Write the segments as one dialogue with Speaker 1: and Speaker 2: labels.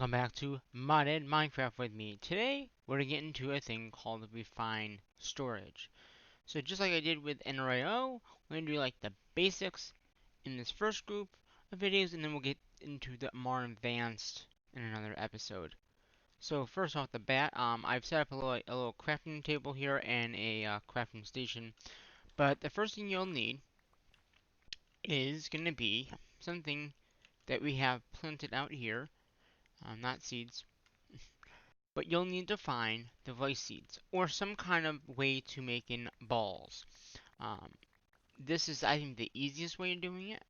Speaker 1: welcome back to Modded Minecraft with me. Today, we're going to get into a thing called Refine Storage. So just like I did with NRIO, we're going to do like the basics in this first group of videos, and then we'll get into the more advanced in another episode. So first off the bat, I've set up a little crafting table here and a crafting station. But the first thing you'll need is going to be something that we have planted out here, not seeds. But you'll need to find the rice seeds or some kind of way to make in balls. Um, this is, I think, the easiest way of doing it.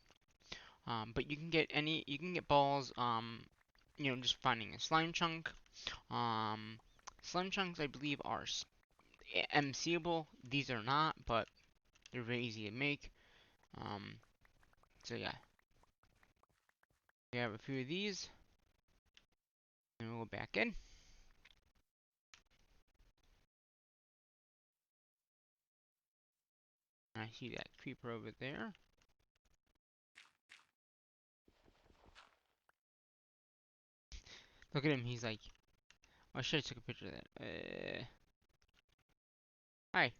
Speaker 1: But you can get balls. Just finding a slime chunk. Um, Slime chunks, I believe, are MCable. These are not, but they're very easy to make. Um, so yeah, we have a few of these, and we'll go back in. I see that creeper over there. Look at him. He's like, oh, I should have took a picture of that. Hi.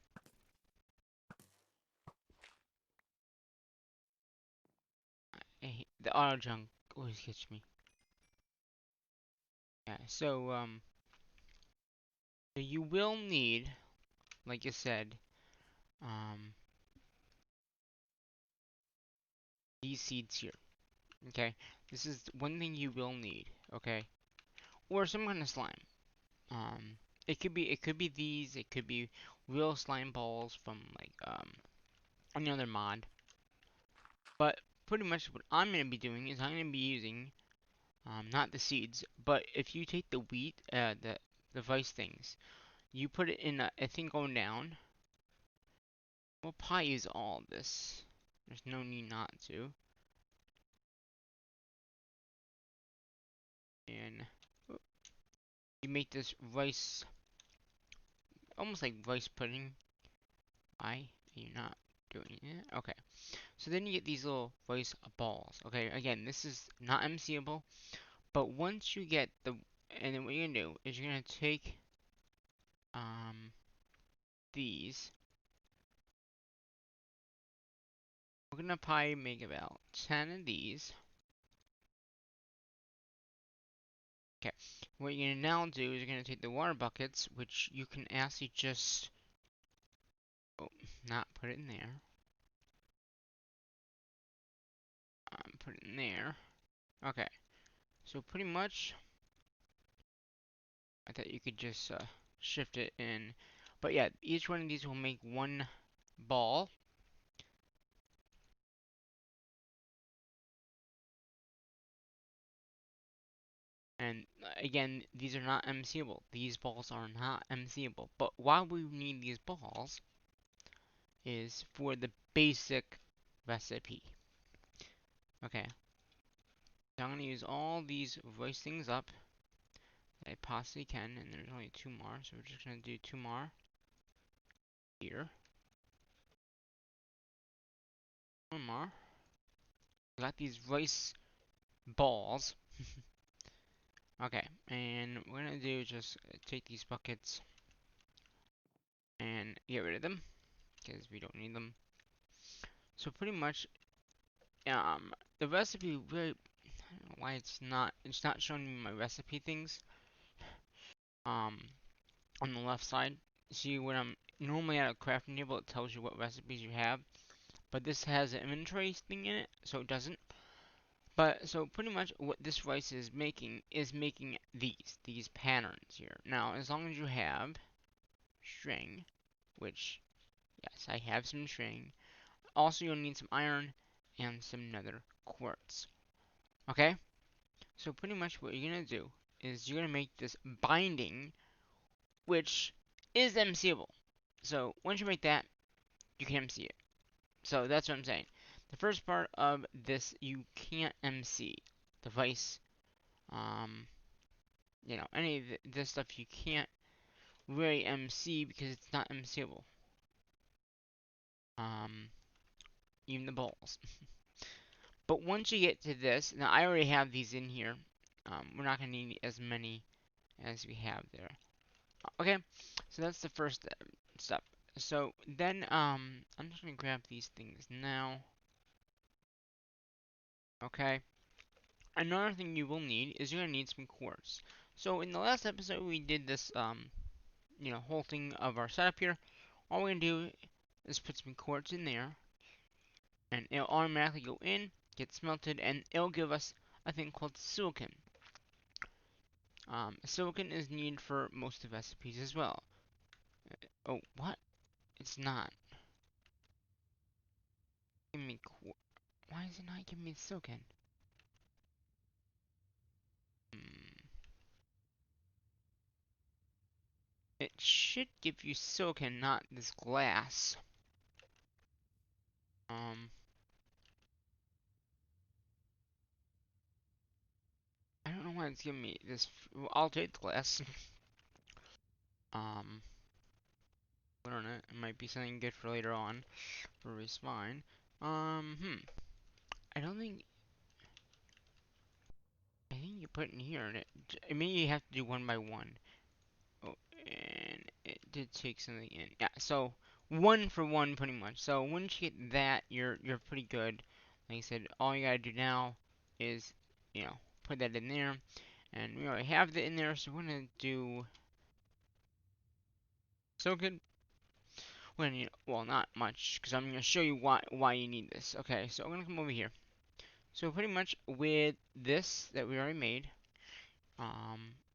Speaker 1: The auto junk always gets me. Yeah, so you will need, like I said, um, these seeds here. Okay, this is one thing you will need. Okay, or some kind of slime. Um, it could be these. It could be real slime balls from like any other mod. But pretty much what I'm gonna be doing is I'm gonna be using not the seeds, but if you take the wheat, the rice things, you put it in a thing going down. We'll probably use all of this. There's no need not to. And you make this rice, almost like rice pudding. Why are you not doing it? Okay. So then you get these little rice balls. Okay, again, this is not MCable, but once you get and then what you're gonna do is you're gonna take um these. We're gonna probably make about 10 of these. Okay. What you're gonna now do is you're gonna take the water buckets, which you can actually just not put it in there. Put it in there. Okay. So pretty much, I thought you could just shift it in. But yeah, each one of these will make one ball. And again, these are not MCable. These balls are not MCable. But why we need these balls is for the basic recipe. Okay. So I'm going to use all these rice things up that I possibly can. And there's only two more. So we're just going to do two more here. One more. Got these rice balls. Okay, and what we're gonna do is just take these buckets and get rid of them because we don't need them. So pretty much, the recipe really, I don't know why it's not showing me my recipe things. Um, on the left side, see when I'm normally at a crafting table, it tells you what recipes you have, but this has an inventory thing in it, so it doesn't. But so pretty much what this rice is making these patterns here. Now, as long as you have string, which yes, I have some string. Also, you'll need some iron and some nether quartz. Okay? So pretty much what you're gonna do is you're gonna make this binding, which is MCable. So once you make that, you can MC it. So that's what I'm saying. The first part of this you can't MC. The vice, um, any of this stuff you can't really MC because it's not MCable. Um, even the balls. But once you get to this, now I already have these in here. we're not going to need as many as we have there. Okay, so that's the first step. So then, I'm just going to grab these things now. Okay. Another thing you will need is you're going to need some quartz. So in the last episode, we did this, whole thing of our setup here. All we're going to do is put some quartz in there, and it'll automatically go in, get smelted, and it'll give us a thing called silicon. Silicon is needed for most of the recipes as well. Oh, what? It's not. Give me Why is it not giving me silicon? Hmm. It should give you silicon, not this glass. Um, I don't know why it's giving me this. Well, I'll take the glass. um, I don't know. It might be something good for later on for respawn. I don't think. I think you put in here, and maybe you have to do one by one. Oh, and it did take something in. Yeah, so one for one, pretty much. So once you get that, you're pretty good. Like I said, all you gotta do now is, put that in there, and we already have that in there. So we're gonna do so good. When well, not much, because I'm gonna show you why you need this. Okay, so I'm gonna come over here. So pretty much with this that we already made,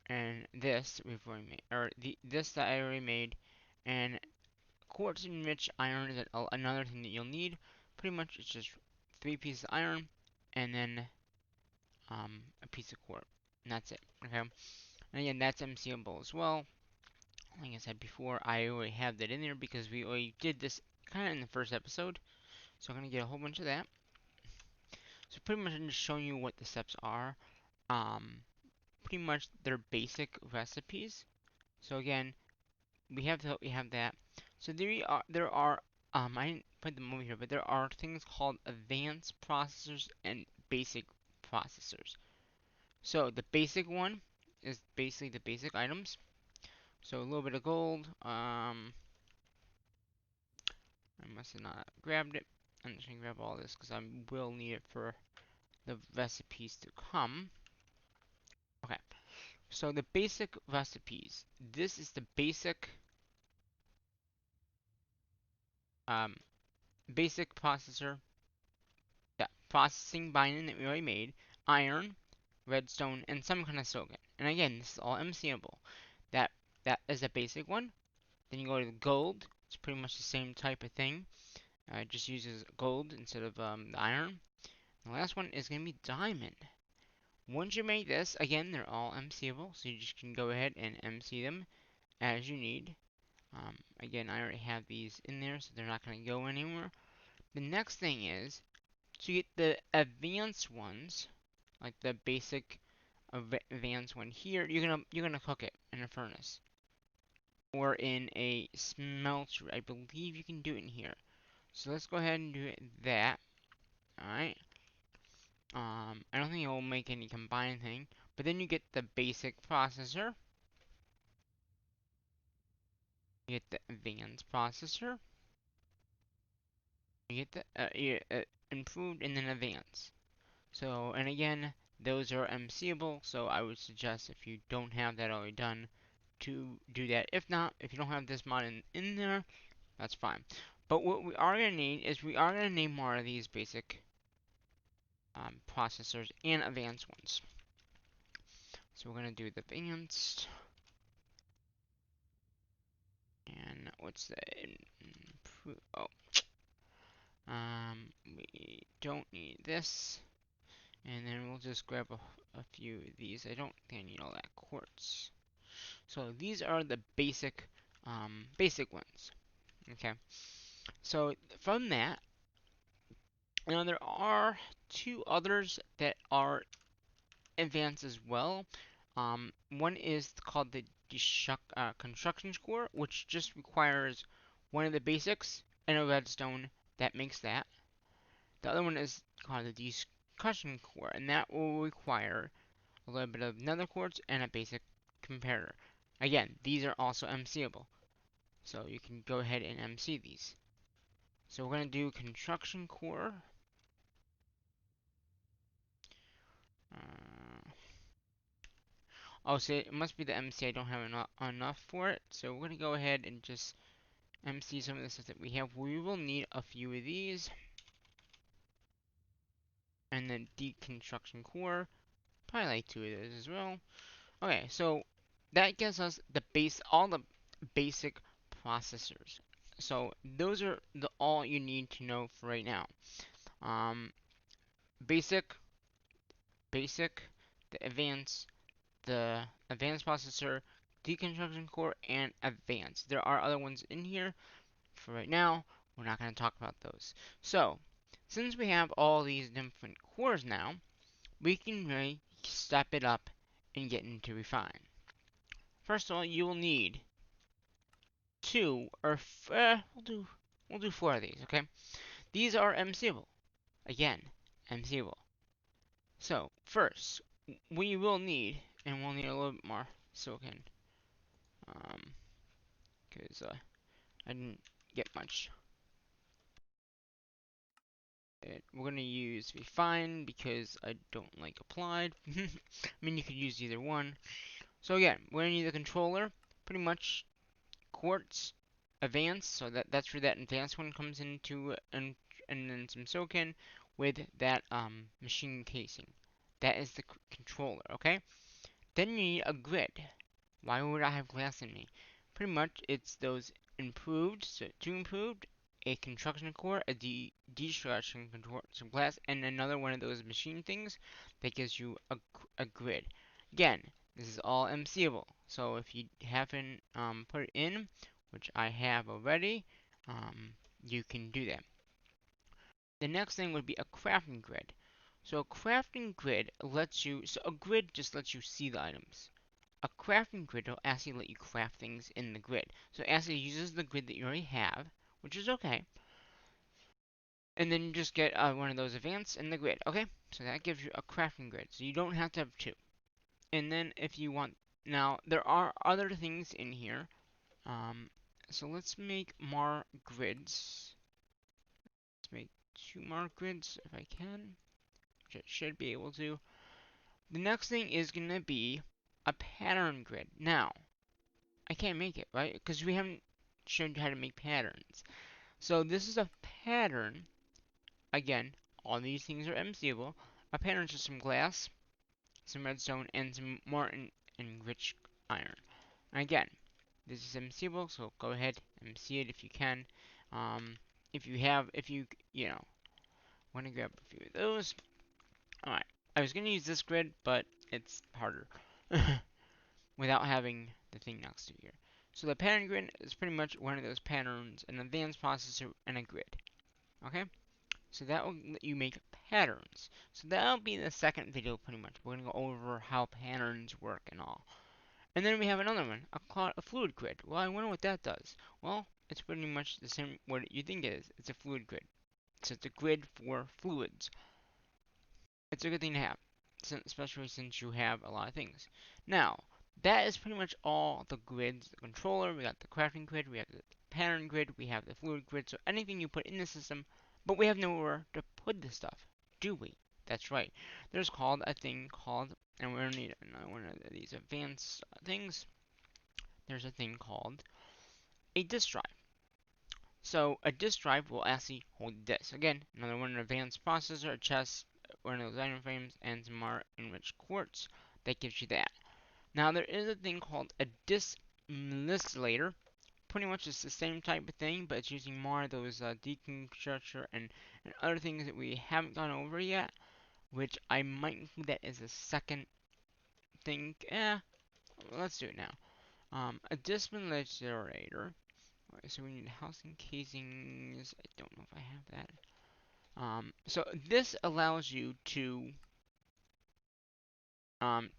Speaker 1: and this we've already made, or this that I already made, and quartz enriched iron is another thing that you'll need. Pretty much it's just 3 pieces of iron and then a piece of quartz. And that's it. Okay. And again, that's MCable as well. Like I said before, I already have that in there because we already did this kind of in the first episode. So I'm gonna get a whole bunch of that. So pretty much I'm just showing you what the steps are. Um, Pretty much they're basic recipes. So again, we have that. So there are I didn't put them over here, but there are things called advanced processors and basic processors. So the basic one is basically the basic items. So a little bit of gold. I must have not grabbed it. I'm just gonna grab all this because I will need it for the recipes to come. Okay. So the basic recipes. This is the um basic processor, yeah, processing binding that we already made, iron, redstone, and some kind of silicon. And again, this is all MCable. That that is a basic one. Then you go to the gold. It's pretty much the same type of thing. It just uses gold instead of the iron. The last one is going to be diamond. Once you make this, again, they're all MCable, so you just can go ahead and MC them as you need. Again, I already have these in there, so they're not going to go anywhere. The next thing is to get the advanced ones, like the basic advanced one here. You're gonna cook it in a furnace or in a smelter. I believe you can do it in here. So let's go ahead and do that. All right. I don't think it will make any combined thing, but then you get the basic processor. You get the advanced processor. You get the improved and then advanced. So, and again, those are MCable, so I would suggest if you don't have that already done to do that. If not, if you don't have this mod in there, that's fine. But what we are going to need is we are going to need more of these basic processors and advanced ones. So we're going to do the advanced. And what's the oh, we don't need this. And then we'll just grab a few of these. I don't think I need all that quartz. So these are the basic ones. Okay. So from that, now there are two others that are advanced as well. One is called the construction core, which just requires one of the basics and a redstone that makes that. The other one is called the discussion core, and that will require a little bit of nether quartz, and a basic comparator. Again, these are also MCable, so you can go ahead and MC these. So we're going to do construction core. Oh, so it must be the MC. I don't have enough for it. So we're going to go ahead and just MC some of the stuff that we have. We will need a few of these. And then deconstruction core. Probably like 2 of those as well. Okay, so that gives us all the basic processors. So those are all you need to know for right now. Um, basic, basic, the advanced processor, deconstruction core, and advanced. There are other ones in here. For right now, we're not going to talk about those. So, since we have all these different cores now, we can really step it up and get into refine. First of all, you will need we'll do 4 of these, okay? These are MCable. Again, MCable. So, first, we will need, and we'll need a little bit more silicon, because I didn't get much. We're going to use refine because I don't like applied. I mean, you could use either one. So again, we're going to need the controller, pretty much quartz, advanced, so that's where that advanced one comes into, and then some silicon with that machine casing. That is the controller, okay? Then you need a grid. Why would I have glass in me? Pretty much, it's those improved, so 2 improved, a construction core, a destruction core, some glass, and another one of those machine things that gives you a grid. Again, this is all MCable, so if you haven't put it in, which I have already, you can do that. The next thing would be a crafting grid. So a crafting grid so a grid just lets you see the items. A crafting grid will actually let you craft things in the grid. So it actually uses the grid that you already have, which is okay. And then you just get one of those advanced in the grid, okay? So that gives you a crafting grid. So you don't have to have 2. And then if you want, now there are other things in here. So let's make more grids. Let's make 2 more grids if I can, which I should be able to. The next thing is going to be a pattern grid. Now, I can't make it, right? Because we haven't shown you how to make patterns. So this is a pattern. Again, all these things are MCable. A pattern is just some glass, some redstone, and some more enriched iron. And again, this is MCable, so go ahead and MC it if you can. If you want to grab a few of those. Alright, I was going to use this grid, but it's harder without having the thing next to here. So the pattern grid is pretty much one of those patterns, an advanced processor, and a grid. Okay? So that will let you make patterns. So that'll be the second video pretty much. We're going to go over how patterns work and all. And then we have another one, a fluid grid. Well, I wonder what that does. Well, it's pretty much the same what you think it is. It's a fluid grid. So it's a grid for fluids. It's a good thing to have, especially since you have a lot of things. Now, that is pretty much all the grids. The controller, we got the crafting grid, we have the pattern grid, we have the fluid grid, so anything you put in the system, but we have nowhere to put this stuff, do we? That's right. There's a thing called, and we're going to need another one of these advanced things. There's a thing called a disk drive. So a disk drive will actually hold disk. Again, another one, an advanced processor, a chest, one of those iron frames, and some more enriched quartz that gives you that. Now there is a thing called a disk manipulator. Pretty much it's the same type of thing, but it's using more of those deconstructor and other things that we haven't gone over yet, which I might include that as a second thing. Let's do it now. A disk manipulator. So we need housing casings. I don't know if I have that. So this allows you to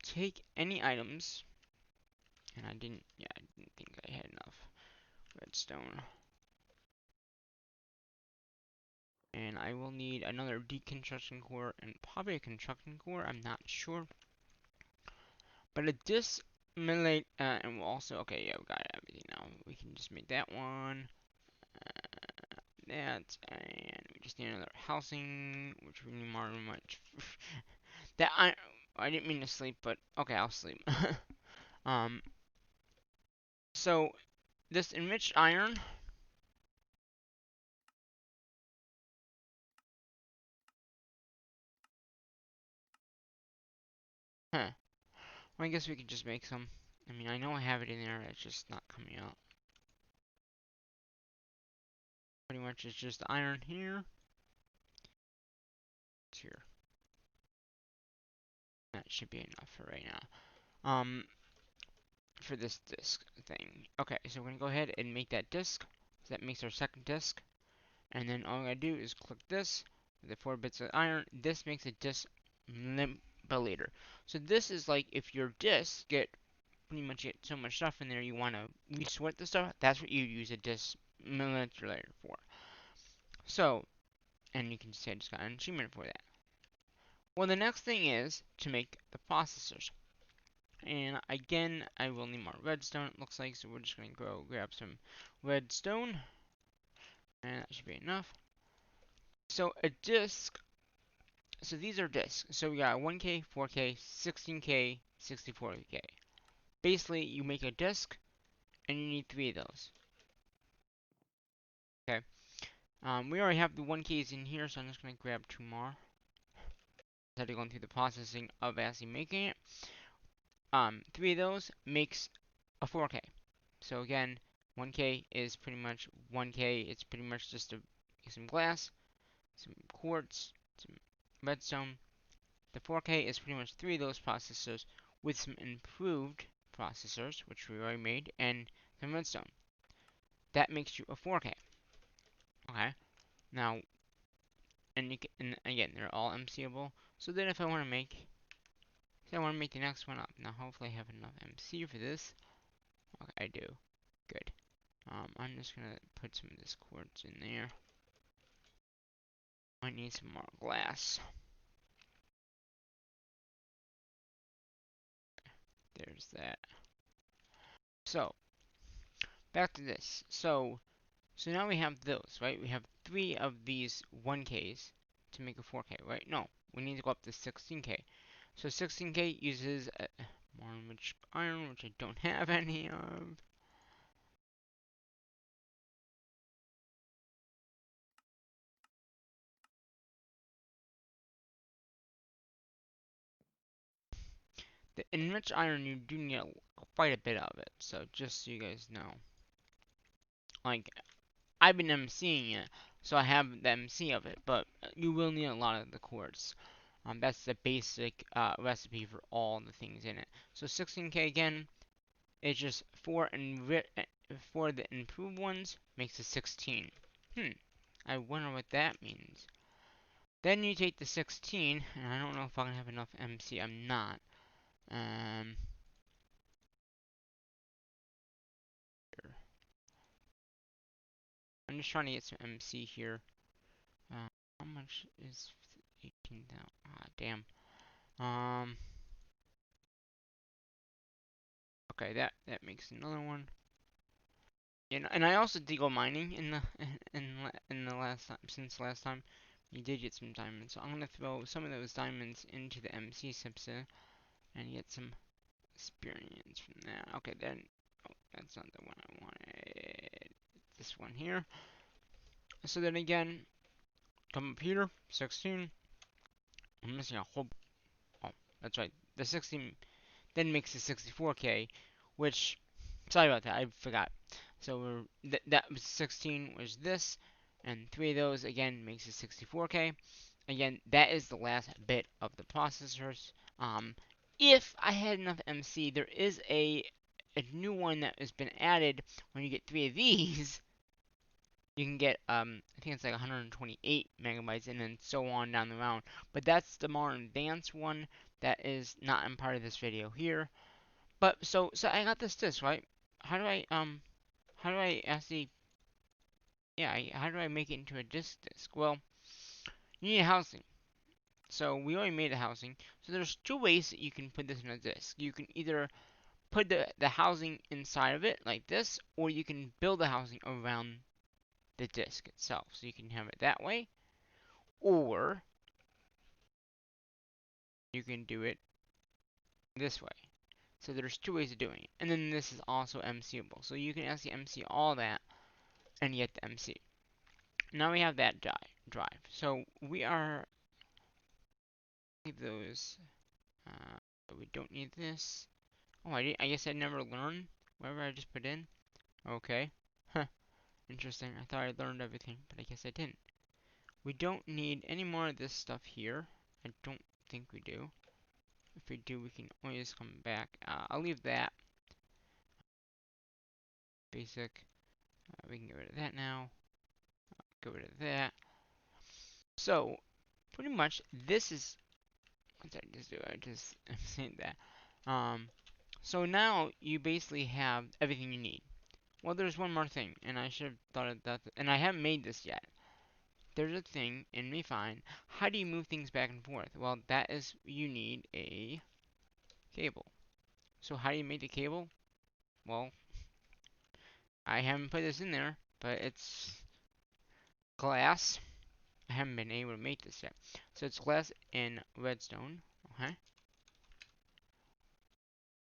Speaker 1: take any items, and I didn't think I had enough redstone. And I will need another deconstruction core and probably a construction core, I'm not sure. But a dissimulate, and we'll also, okay, yeah, we got everything now. We can just make that one, that, and we just need another housing, which we need more much. That I didn't mean to sleep, but okay, I'll sleep. um, so this enriched iron, huh? Well, I guess we could just make some. I mean, I know I have it in there. It's just not coming out. Pretty much, it's just iron here. It's here. That should be enough for right now. For this disk thing. Okay, so we're gonna go ahead and make that disk. So that makes our second disk. And then all I gotta do is click this, the 4 bits of iron. This makes a disk manipulator. So this is like if your disks get pretty much get so much stuff in there, you want to resort the stuff. That's what you use a disk manipulator for. So, and you can say I just got an achievement for that. Well, the next thing is to make the processors. And again, I will need more redstone, it looks like, so we're just going to go grab some redstone. And that should be enough. So a disk, so these are disks. So we got 1K, 4K, 16K, 64K. Basically, you make a disk, and you need 3 of those. Okay. We already have the 1Ks in here, so I'm just going to grab 2 more. Instead of going through the processing of actually making it. 3 of those makes a 4K. So again, 1K is pretty much 1K. It's pretty much just some glass, some quartz, some redstone. The 4K is pretty much 3 of those processors with some improved processors, which we already made, and some redstone. That makes you a 4K. Okay. Now, and again, they're all MCable. So then, if I want to make, say I want to make the next one up. Now, hopefully, I have enough MC for this. Okay, I do. Good. I'm just gonna put some of this quartz in there. I need some more glass. There's that. So, back to this. So now we have those, right? We have 3 of these 1Ks to make a 4K, right? No, we need to go up to 16K. So 16K uses more rich iron, which I don't have any of. The enriched iron, you do need quite a bit of it. So just so you guys know, like I've been MCing it, so I have the MC of it, but you will need a lot of the quartz. That's the basic recipe for all the things in it. So 16K again, it's just for the improved ones makes it 16. I wonder what that means. Then you take the 16, and I don't know if I'm gonna have enough MC. I'm not. Um, I'm just trying to get some MC here. How much is 18,000? Ah, damn. Um, okay, that makes another one. And I also did go mining in the in the last time since last time. You did get some diamonds, so I'm gonna throw some of those diamonds into the MC subset and get some experience from that. Okay, then that's not the one I wanted. This one here. So then again, computer 16. I'm missing a whole. Oh, that's right. The 16 then makes it 64K, which sorry about that. I forgot. So that was 16 was this, and 3 of those again makes it 64K. Again, that is the last bit of the processors. If I had enough MC, there is a new one that has been added. When you get 3 of these, you can get I think it's like 128 megabytes, and then so on down the round. But that's the more advanced one that is not in part of this video here. But so I got this disc, right? How do I how do I actually yeah how do I make it into a disc? Well, you need housing. So we already made the housing. So there's two ways that you can put this in a disk. You can either put the housing inside of it like this, or you can build the housing around the disk itself. So you can have it that way, or you can do it this way. So there's two ways of doing it. And then this is also MCable. So you can actually MC all that and get the MC. Now we have that drive. So we are leave those. We don't need this. Oh, I guess I never learned whatever I just put in. Okay. Huh. Interesting. I thought I learned everything, but I guess I didn't. We don't need any more of this stuff here. I don't think we do. If we do, we can always come back. I'll leave that. Basic. We can get rid of that now. Get rid of that. So, pretty much, this is... What did I just do? I just saying that. So now you basically have everything you need. Well, there's one more thing, and I should have thought of that, and I haven't made this yet. There's a thing in Refine. How do you move things back and forth? Well, that is, you need a cable. So how do you make the cable? Well, I haven't put this in there, but it's glass. I haven't been able to make this yet. So it's glass and redstone. Okay.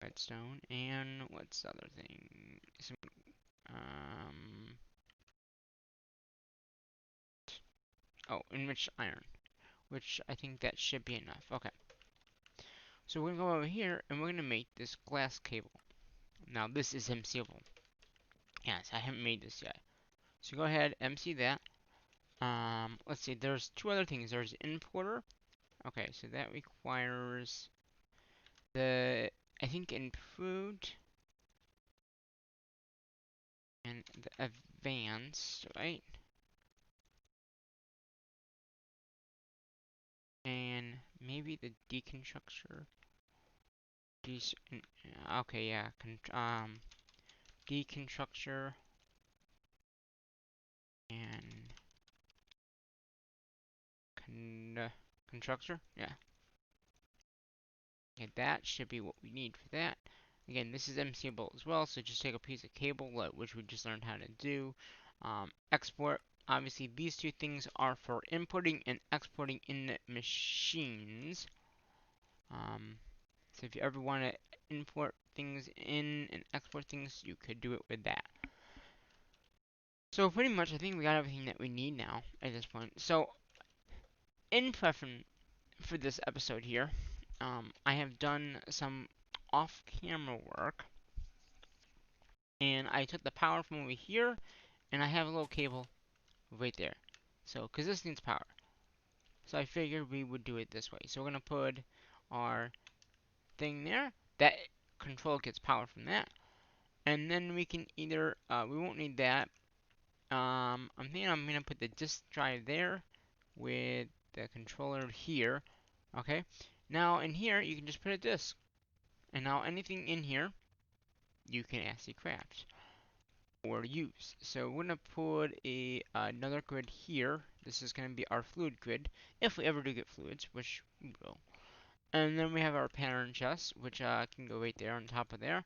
Speaker 1: Redstone, and what's the other thing? Some, um, oh, enriched iron, which I think that should be enough. Okay. So we're gonna go over here and we're gonna make this glass cable. Now this is MCable. Yes, I haven't made this yet. So go ahead, MC that. Let's see, there's two other things. There's importer. Okay, so that requires the, I think, improved and the advanced, right? And maybe the deconstructor. Okay, yeah, deconstructor and constructor. Yeah. Okay, that should be what we need for that. Again, this is MCable as well, so just take a piece of cable, which we just learned how to do. Export. Obviously, these two things are for importing and exporting in the machines. So if you ever want to import things in and export things, you could do it with that. So pretty much, I think we got everything that we need now at this point. So in preference for this episode here, I have done some off-camera work, and I took the power from over here, and I have a little cable right there. So, because this needs power. So I figured we would do it this way. So we're going to put our thing there. That control gets power from that. And then we can either, we won't need that. I'm thinking I'm going to put the disk drive there with the controller here. Okay. Now in here, you can just put a disk. And now anything in here, you can actually craft or use. So we're gonna put another grid here. This is gonna be our fluid grid, if we ever do get fluids, which we will. And then we have our pattern chest, which can go right there on top of there.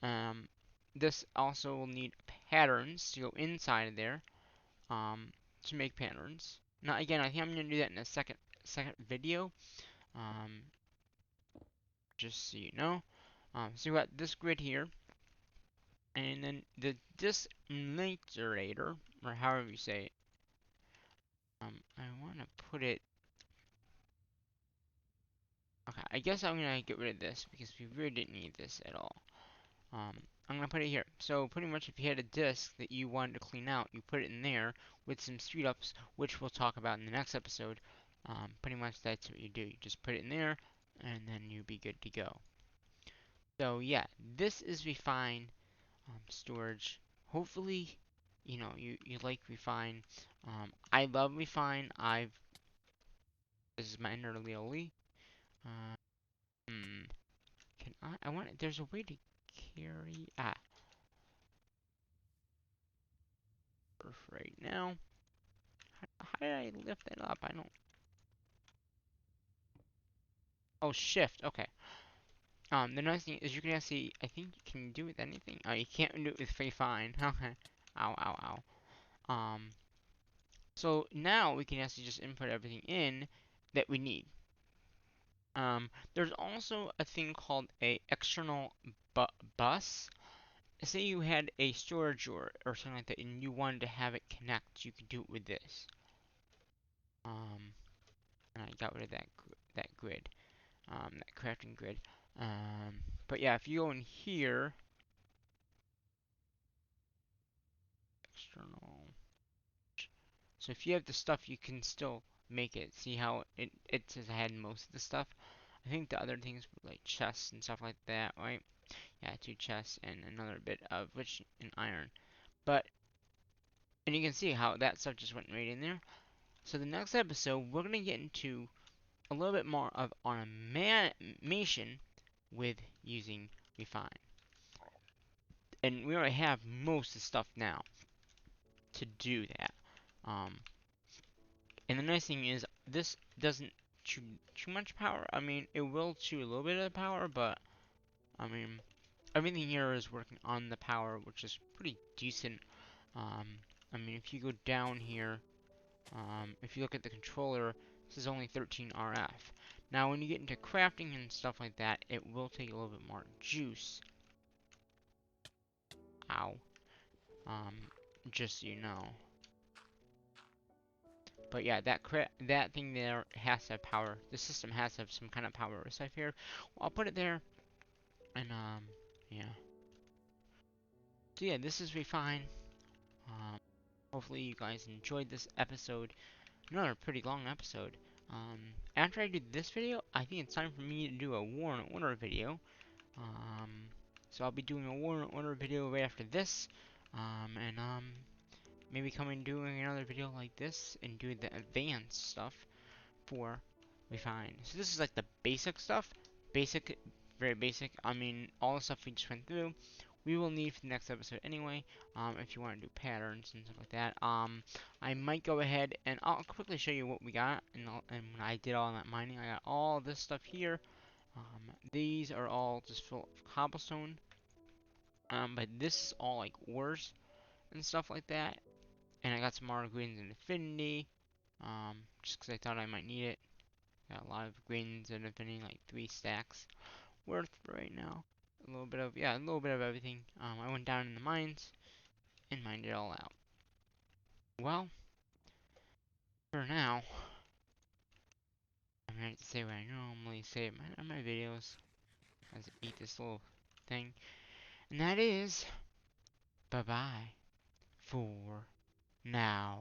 Speaker 1: Um, this also will need patterns to go inside of there to make patterns. Now again, I think I'm gonna do that in a second video. Um, just so you know. So we got this grid here. And then the dismantulator, or however you say it, I want to put it. Okay, I guess I'm gonna get rid of this because we really didn't need this at all. I'm gonna put it here. So pretty much, if you had a disk that you wanted to clean out, you put it in there with some speed ups, which we'll talk about in the next episode. Pretty much that's what you do. You just put it in there, and then you'll be good to go. So yeah, this is Refine storage. Hopefully, you like Refine. I love Refine. This is my interleoli. Uh, hmm, can I want, there's a way to carry, right now. How did I lift that up? I don't, Oh, shift. Okay. The nice thing is you can actually, I think you can do it with anything. Oh, you can't do it with free fine. Okay. Ow, ow, ow. So now we can actually just input everything in that we need. There's also a thing called a external bus. Say you had a storage or something like that, and you wanted to have it connect, you could do it with this. And I got rid of that grid, that crafting grid. But yeah, if you go in here, external. So if you have the stuff, you can still make it. See how it says I had most of the stuff. I think the other things were like chests and stuff like that, right? Yeah, 2 chests and another bit of which in iron. But and you can see how that stuff just went right in there. So the next episode, we're gonna get into a little bit more of automation with using refine. And we already have most of the stuff now to do that. Um, and the nice thing is, this doesn't chew too much power. I mean, it will chew a little bit of the power, but I mean, everything here is working on the power, which is pretty decent. Um, I mean, if you go down here, if you look at the controller, this is only 13 RF. Now, when you get into crafting and stuff like that, it will take a little bit more juice. Ow. Just so you know. But yeah, that thing there has to have power. The system has to have some kind of power. So here, well, I'll put it there, and yeah. So yeah, this is Refine. Hopefully you guys enjoyed this episode. Another pretty long episode. After I do this video, I think it's time for me to do a War and Order video. Um, so I'll be doing a War and Order video right after this. And maybe coming doing another video like this and doing the advanced stuff for Refine. So this is like the basic stuff. Basic, very basic. I mean, all the stuff we just went through, we will need for the next episode anyway. If you want to do patterns and stuff like that. I might go ahead and I'll quickly show you what we got. And when I did all that mining, I got all this stuff here. These are all just full of cobblestone. But this is all like ores and stuff like that. And I got some more greens in Infinity. Just because I thought I might need it. Got a lot of greens in Infinity, like 3 stacks worth right now. A little bit of, yeah, a little bit of everything. I went down in the mines and mined it all out. Well, for now, I'm going to say what I normally say in my videos as I eat this little thing. And that is, bye-bye for now.